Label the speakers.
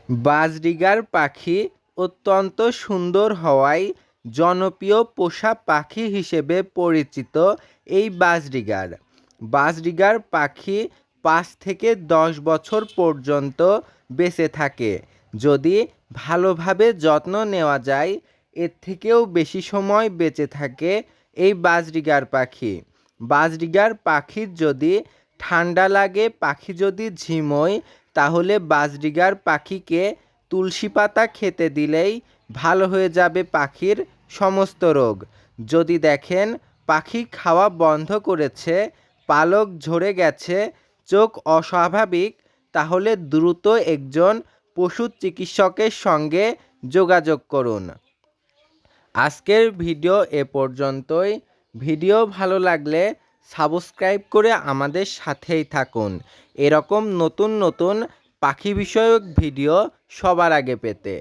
Speaker 1: Budgerigar পাখি অত্যন্ত সুন্দর হওয়ায় জনপ্রিয় পোষা পাখি হিসেবে পরিচিত এই বাজরিগার। বাজরিগার পাখি 5 থেকে 10 বছর পর্যন্ত বেঁচে থাকে। যদি ভালোভাবে যত্ন নেওয়া যায় এর থেকেও বেশি সময় বেঁচে থাকে এই বাজরিগার পাখি। বাজরিগার পাখির যদি ঠান্ডা লাগে, পাখি যদি ঝিমোয়, তাহলে বাজরিগার পাখিকে তুলসী পাতা খেতে দিলেই ভালো হয়ে যাবে পাখির সমস্ত রোগ। যদি দেখেন পাখি খাওয়া বন্ধ করেছে, পালক ঝরে গেছে, চোখ অস্বাভাবিক, তাহলে দ্রুত একজন পশু চিকিৎসকের সঙ্গে যোগাযোগ করুন। আজকের ভিডিও এ পর্যন্তই। ভিডিও ভালো লাগলে সাবস্ক্রাইব করে আমাদের সাথেই থাকুন এরকম নতুন নতুন পাখি বিষয়ক ভিডিও সবার আগে পেতে।